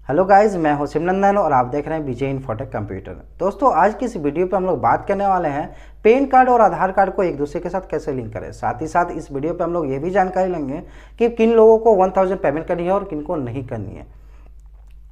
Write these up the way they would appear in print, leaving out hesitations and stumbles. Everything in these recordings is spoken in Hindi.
हेलो गाइस, मैं हूं शिवनंदन और आप देख रहे हैं विजय इन्फोटेक कंप्यूटर। दोस्तों, आज की इस वीडियो पे हम लोग बात करने वाले हैं पैन कार्ड और आधार कार्ड को एक दूसरे के साथ कैसे लिंक करें। साथ ही साथ इस वीडियो पे हम लोग ये भी जानकारी लेंगे कि किन लोगों को 1000 पेमेंट करनी है और किन को नहीं करनी है।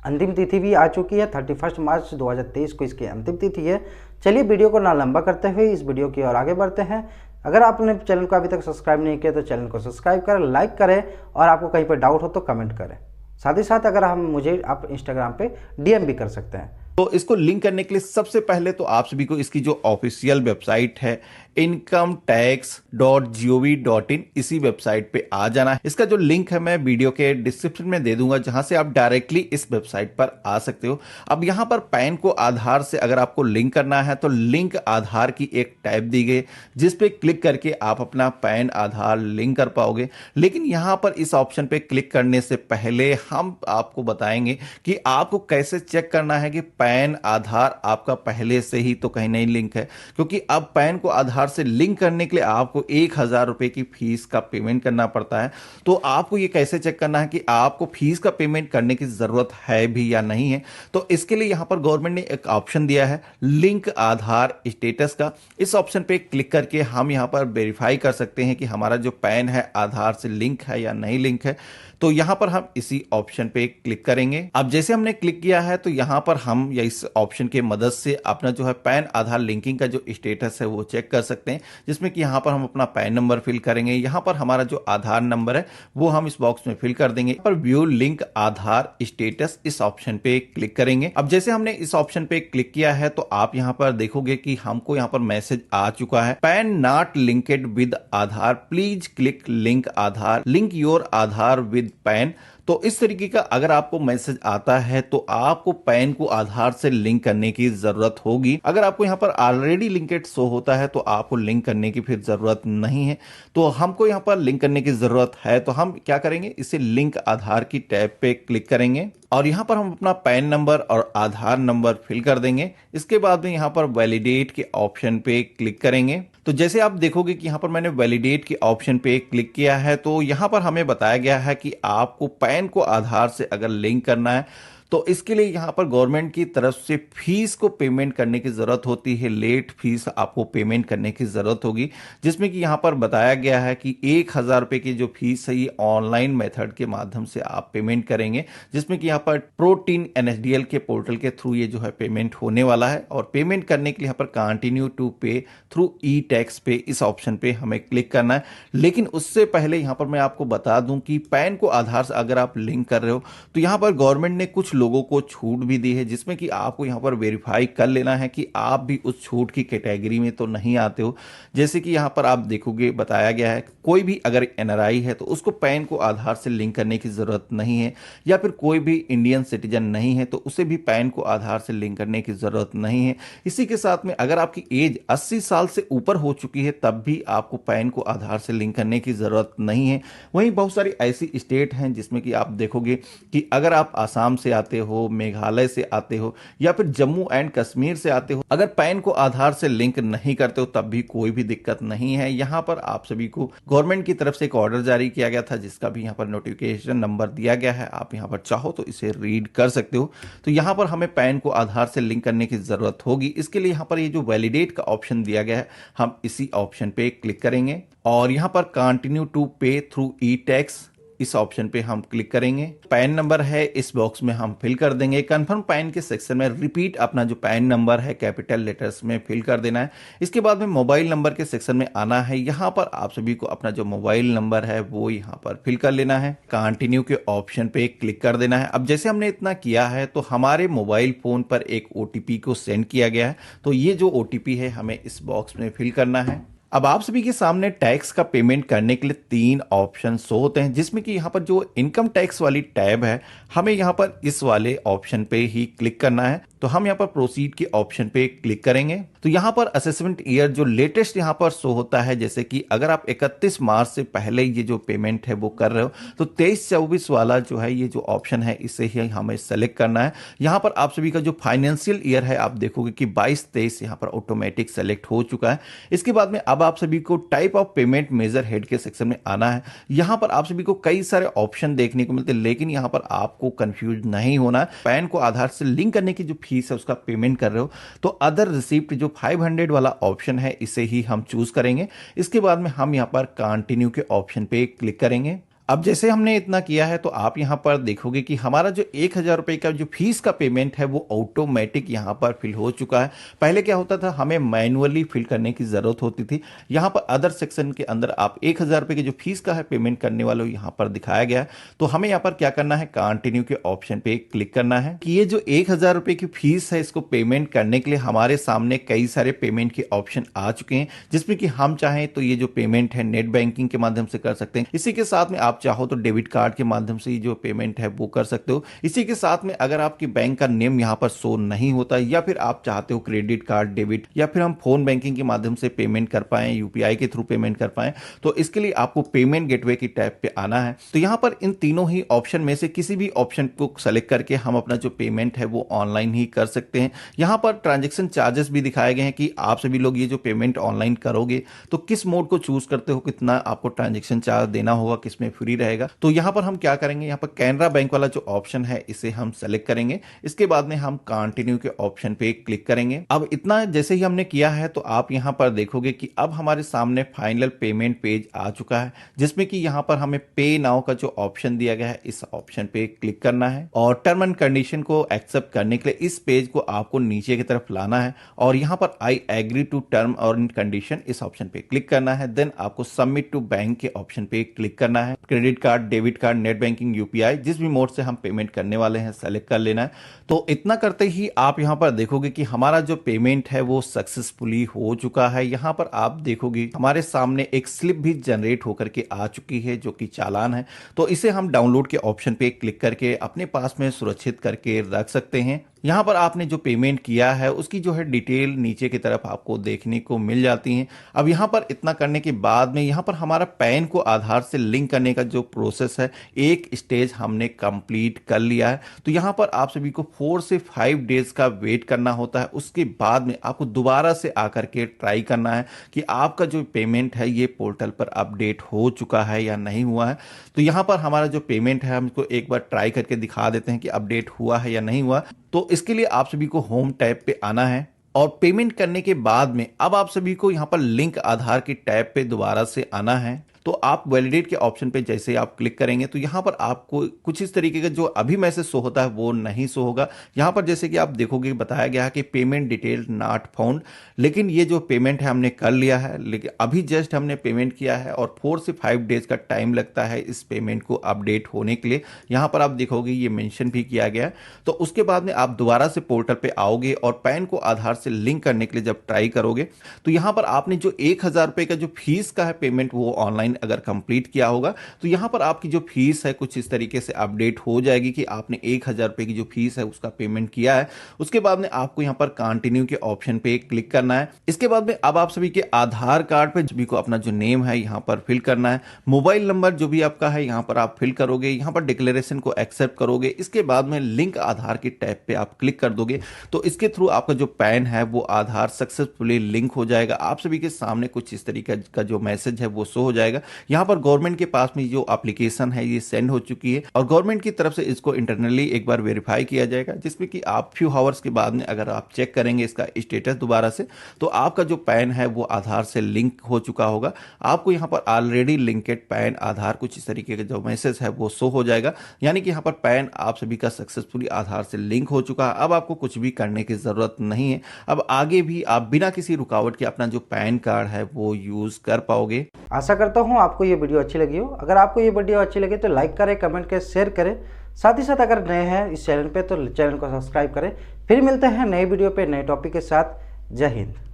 अंतिम तिथि भी आ चुकी है, 31 मार्च 2023 को इसकी अंतिम तिथि है। चलिए वीडियो को ना लंबा करते हुए इस वीडियो की ओर आगे बढ़ते हैं। अगर आपने चैनल को अभी तक सब्सक्राइब नहीं किया तो चैनल को सब्सक्राइब करें, लाइक करें और आपको कहीं पर डाउट हो तो कमेंट करें। साथ ही साथ अगर मुझे आप इंस्टाग्राम पे डीएम भी कर सकते हैं। तो इसको लिंक करने के लिए सबसे पहले तो आप सभी को इसकी जो ऑफिशियल वेबसाइट है incometax.gov.in इसी वेबसाइट पे आ जाना है। इसका जो लिंक है मैं वीडियो के डिस्क्रिप्शन में दे दूंगा, जहां से आप डायरेक्टली इस वेबसाइट पर आ सकते हो। अब यहां पर पैन को आधार से अगर आपको लिंक करना है तो लिंक आधार की एक टैब दी गई, जिस पे क्लिक करके आप अपना पैन आधार लिंक कर पाओगे। लेकिन यहां पर इस ऑप्शन पे क्लिक करने से पहले हम आपको बताएंगे कि आपको कैसे चेक करना है कि पैन आधार आपका पहले से ही तो कहीं नहीं लिंक है, क्योंकि अब पैन को आधार से लिंक करने के लिए आपको 1000 रुपए की फीस का पेमेंट करना पड़ता है। तो आपको ये कैसे चेक करना है कि आपको फीस का पेमेंट करने की जरूरत है भी या नहीं है, तो इसके लिए यहां पर गवर्नमेंट ने एक ऑप्शन दिया है लिंक आधार स्टेटस का। इस ऑप्शन पे क्लिक करके हम यहां पर वेरीफाई कर सकते हैं कि हमारा जो पैन है आधार से लिंक है या नहीं लिंक है। तो यहां पर हम इसी ऑप्शन पे क्लिक करेंगे। अब जैसे हमने क्लिक किया है तो यहां पर हम या इस ऑप्शन के मदद से अपना जो है पैन आधार लिंकिंग का जो स्टेटस है वो चेक कर सकते हैं, जिसमें कि यहां पर हम अपना पैन नंबर फिल करेंगे। यहां पर हमारा जो आधार नंबर है वो हम इस बॉक्स में फिल कर देंगे। पर व्यू लिंक आधार स्टेटस इस ऑप्शन पे क्लिक करेंगे। अब जैसे हमने इस ऑप्शन पे क्लिक किया है तो आप यहां पर देखोगे कि हमको यहां पर मैसेज आ चुका है, pan not linked with Aadhaar, please click link Aadhaar, link your Aadhaar with pan. तो इस तरीके का अगर आपको मैसेज आता है तो आपको पैन को आधार से लिंक करने की जरूरत होगी। अगर आपको यहां पर ऑलरेडी लिंकेड शो होता है तो आपको लिंक करने की फिर जरूरत नहीं है। तो हमको यहां पर लिंक करने की जरूरत है, तो हम क्या करेंगे, इसे लिंक आधार की टैब पे क्लिक करेंगे और यहां पर हम अपना पैन नंबर और आधार नंबर फिल कर देंगे। इसके बाद में यहां पर वैलिडेट के ऑप्शन पे क्लिक करेंगे। तो जैसे आप देखोगे कि यहां पर मैंने वैलिडेट के ऑप्शन पे क्लिक किया है तो यहां पर हमें बताया गया है कि आपको पैन को आधार से अगर लिंक करना है तो इसके लिए यहां पर गवर्नमेंट की तरफ से फीस को पेमेंट करने की जरूरत होती है। लेट फीस आपको पेमेंट करने की जरूरत होगी, जिसमें कि यहां पर बताया गया है कि 1000 रुपए की जो फीस है ये ऑनलाइन मेथड के माध्यम से आप पेमेंट करेंगे, जिसमें कि यहां पर प्रोटीन एनएसडीएल के पोर्टल के थ्रू ये जो है पेमेंट होने वाला है। और पेमेंट करने के लिए यहां पर कंटिन्यू टू पे थ्रू ई टैक्स पे इस ऑप्शन पे हमें क्लिक करना है। लेकिन उससे पहले यहां पर मैं आपको बता दूं कि पैन को आधार से अगर आप लिंक कर रहे हो तो यहां पर गवर्नमेंट ने कुछ लोगों को छूट भी दी है, जिसमें कि आपको यहां पर वेरीफाई कर लेना है कि आप भी उस छूट की कैटेगरी में तो नहीं आते हो। जैसे कि यहां पर आप देखोगे बताया गया है कोई भी अगर एनआरआई है तो उसको पैन को आधार से लिंक करने की जरूरत नहीं है, या फिर कोई भी इंडियन सिटीजन नहीं है तो उसे भी पैन को आधार से लिंक करने की जरूरत नहीं है। इसी के साथ में अगर आपकी एज 80 साल से ऊपर हो चुकी है तब भी आपको पैन को आधार से लिंक करने की जरूरत नहीं है। वहीं बहुत सारी ऐसी स्टेट हैं जिसमें कि आप देखोगे कि अगर आप आसाम से आते हो, मेघालय से आते हो या फिर जम्मू एंड कश्मीर से आते हो, अगर पैन को आधार से लिंक नहीं करते हो तब भी कोई भी दिक्कत नहीं है। यहां पर आप सभी को गवर्नमेंट की तरफ से एक ऑर्डर जारी किया गया था, जिसका भी यहां पर नोटिफिकेशन नंबर दिया गया है। आप यहां पर चाहो तो इसे रीड कर सकते हो। तो यहां पर हमें पैन को आधार से लिंक करने की जरूरत होगी। इसके लिए यहां पर ये जो वैलिडेट का ऑप्शन दिया गया है हम इसी ऑप्शन पे क्लिक करेंगे और यहां पर कंटिन्यू टू पे थ्रू ई टैक्स इस ऑप्शन पे हम क्लिक करेंगे। पैन नंबर है इस बॉक्स में हम फिल कर देंगे। कंफर्म पैन के सेक्शन में रिपीट अपना जो पैन नंबर है कैपिटल लेटर्स में फिल कर देना है। इसके बाद में मोबाइल नंबर के सेक्शन में आना है। यहां पर आप सभी को अपना जो मोबाइल नंबर है वो यहां पर फिल कर लेना है। कंटिन्यू के ऑप्शन पे क्लिक कर देना है। अब जैसे हमने इतना किया है तो हमारे मोबाइल फोन पर एक ओटीपी को सेंड किया गया है, तो ये जो ओटीपी है हमें इस बॉक्स में फिल करना है। अब आप सभी के सामने टैक्स का पेमेंट करने के लिए 3 ऑप्शन शो होते हैं, जिसमें कि यहाँ पर जो इनकम टैक्स वाली टैब है हमें यहाँ पर इस वाले ऑप्शन पे ही क्लिक करना है। तो हम यहाँ पर प्रोसीड के ऑप्शन पे क्लिक करेंगे। तो यहाँ पर असेसमेंट ईयर जो लेटेस्ट यहाँ पर शो होता है, जैसे कि अगर आप 31 मार्च से पहले ये जो पेमेंट है वो कर रहे हो तो 23-24 वाला जो है ये जो ऑप्शन है इसे ही हमें सेलेक्ट करना है। यहाँ पर आप सभी का जो फाइनेंशियल ईयर है आप देखोगे कि 22-23 यहाँ पर ऑटोमेटिक सेलेक्ट हो चुका है। इसके बाद में अब आप सभी को type of payment major head के सेक्शन में आना है। यहाँ पर आप सभी को कई सारे ऑप्शन देखने को मिलते हैं, लेकिन यहाँ पर आपको कंफ्यूज नहीं होना है। पैन को आधार से लिंक करने की जो फीस है उसका पेमेंट कर रहे हो तो अदर रिसिप्ट जो 500 वाला ऑप्शन है इसे ही हम चूज करेंगे। इसके बाद में हम यहाँ पर कंटिन्यू के ऑप्शन पे क्लिक करेंगे। अब जैसे हमने इतना किया है तो आप यहां पर देखोगे कि हमारा जो 1000 रुपए का जो फीस का पेमेंट है वो ऑटोमेटिक यहां पर फिल हो चुका है। पहले क्या होता था, हमें मैनुअली फिल करने की जरूरत होती थी। यहां पर अदर सेक्शन के अंदर आप 1000 रुपए के जो फीस का है पेमेंट करने वालों यहां पर दिखाया गया है। तो हमें यहां पर क्या करना है, कंटिन्यू के ऑप्शन पे क्लिक करना है कि ये जो 1000 रुपए की फीस है इसको पेमेंट करने के लिए हमारे सामने कई सारे पेमेंट के ऑप्शन आ चुके हैं, जिसमें कि हम चाहें तो ये जो पेमेंट है नेट बैंकिंग के माध्यम से कर सकते हैं। इसी के साथ में आप चाहो तो डेबिट कार्ड के माध्यम से जो पेमेंट है वो कर सकते हो। इसी के साथ में अगर आपकी बैंक का नेम यहां पर शो नहीं होता या फिर आप चाहते हो क्रेडिट कार्ड, डेबिट या फिर हम फोन बैंकिंग के माध्यम से पेमेंट कर पाए, यूपीआई के थ्रू पेमेंट कर पाए, तो इसके लिए आपको पेमेंट गेटवे की टैब पे आना है। तो यहां पर इन तीनों ही ऑप्शन में से किसी भी ऑप्शन को सेलेक्ट करके हम अपना जो पेमेंट है वो ऑनलाइन ही कर सकते हैं। यहां पर ट्रांजेक्शन चार्जेस भी दिखाए गए हैं कि आप सभी लोग ये जो पेमेंट ऑनलाइन करोगे तो किस मोड को चूज करते हो, कितना आपको ट्रांजेक्शन चार्ज देना होगा, किसमें फ्री रहेगा। तो यहां पर हम क्या करेंगे, यहां पर कैनरा बैंक वाला जो ऑप्शन है इसे हम सेलेक्ट करेंगे। इसके बाद में हम कंटिन्यू के ऑप्शन पे क्लिक करेंगे। अब इतना जैसे ही हमने किया है तो आप यहां पर देखोगे कि अब हमारे सामने फाइनल पेमेंट पेज आ चुका है, जिसमें कि यहां पर हमें पे नाउ का जो ऑप्शन दिया गया है इस ऑप्शन पे क्लिक करना है और टर्म एंड कंडीशन को एक्सेप्ट करने के लिए इस पेज को आपको नीचे की तरफ लाना है और यहां पर आई एग्री टू टर्म और कंडीशन इस ऑप्शन पे क्लिक करना है। देन आपको सबमिट टू बैंक के ऑप्शन पे क्लिक करना है। Credit card, debit card, net banking, UPI, जिस भी मोड से हम पेमेंट करने वाले हैं सेलेक्ट कर लेना है। तो इतना करते ही आप यहां पर देखोगे कि हमारा जो पेमेंट है वो सक्सेसफुली हो चुका है। यहां पर आप देखोगे हमारे सामने एक स्लिप भी जनरेट होकर के आ चुकी है जो कि चालान है। तो इसे हम डाउनलोड के ऑप्शन पे क्लिक करके अपने पास में सुरक्षित करके रख सकते हैं। यहां पर आपने जो पेमेंट किया है उसकी जो है डिटेल नीचे की तरफ आपको देखने को मिल जाती है। अब यहां पर इतना करने के बाद में यहां पर हमारा पैन को आधार से लिंक करने का जो प्रोसेस है एक स्टेज हमने कंप्लीट कर लिया है। तो यहां पर आप सभी को 4 से 5 डेज का वेट करना होता है। उसके बाद में आपको दोबारा से आकर के ट्राई करना है कि आपका जो पेमेंट है ये पोर्टल पर अपडेट हो चुका है या नहीं हुआ है। तो यहां पर हमारा जो पेमेंट है हमको एक बार ट्राई करके दिखा देते हैं कि अपडेट हुआ है या नहीं हुआ। तो इसके लिए आप सभी को होम टैब पे आना है और पेमेंट करने के बाद में अब आप सभी को यहां पर लिंक आधार की टैब पे दोबारा से आना है। तो आप वैलिडेट के ऑप्शन पे जैसे आप क्लिक करेंगे तो यहां पर आपको कुछ इस तरीके का जो अभी मैसेज शो होता है वो नहीं शो होगा। यहां पर जैसे कि आप देखोगे बताया गया है कि पेमेंट डिटेल नॉट फाउंड, लेकिन ये जो पेमेंट है हमने कर लिया है, लेकिन अभी जस्ट हमने पेमेंट किया है और 4 से 5 डेज का टाइम लगता है इस पेमेंट को अपडेट होने के लिए। यहां पर आप देखोगे ये मेंशन भी किया गया है। तो उसके बाद में आप दोबारा से पोर्टल पे आओगे और पैन को आधार से लिंक करने के लिए जब ट्राई करोगे तो यहां पर आपने जो 1000 रुपए का जो फीस का है पेमेंट वो ऑनलाइन अगर कंप्लीट किया होगा तो यहां पर आपकी जो फीस है कुछ इस तरीके से अपडेट हो जाएगी कि आपने 1000 रुपए की जो फीस है उसका पेमेंट किया है। उसके बाद में आपको यहां पर कंटिन्यू के ऑप्शन पे क्लिक करना है। इसके बाद में अब आप सभी के आधार कार्ड पे सभी को अपना जो नेम है यहां पर फिल करना है। मोबाइल नंबर जो भी आपका है यहां पर आप फिल करोगे, यहां पर डिक्लेरेशन को एक्सेप्ट करोगे। इसके बाद में लिंक आधार की टैब पे आप क्लिक कर दोगे तो इसके थ्रू आपका जो पैन है वो आधार सक्सेसफुली लिंक हो जाएगा। आप सभी के सामने कुछ इस तरीके का जो मैसेज है वो शो हो जाएगा। यहां पर गवर्नमेंट के पास में जो एप्लीकेशन है ये सेंड हो चुकी है और गवर्नमेंट की तरफ से इसको इंटरनली एक बार वेरीफाई किया जाएगा, जिसमें कि आप फ्यू आवर्स के बाद में अगर आप चेक करेंगे इसका स्टेटस दोबारा से तो आपका जो पैन है वो आधार से लिंक हो चुका होगा। आपको यहां पर ऑलरेडी लिंकेड पैन आधार कुछ इस तरीके का जो मैसेज है वो शो हो जाएगा, यानी कि यहां पर पैन आप सभी का सक्सेसफुली आधार से लिंक हो चुका है। अब आपको कुछ भी करने की जरूरत नहीं है। अब आगे भी आप बिना किसी रुकावट के अपना जो पैन कार्ड है वो यूज कर पाओगे। आशा करता हूँ आपको ये वीडियो अच्छी लगी हो। अगर आपको ये वीडियो अच्छी लगे तो लाइक करें, कमेंट करें, शेयर करें। साथ ही साथ अगर नए हैं इस चैनल पे तो चैनल को सब्सक्राइब करें। फिर मिलते हैं नए वीडियो पे नए टॉपिक के साथ। जय हिंद।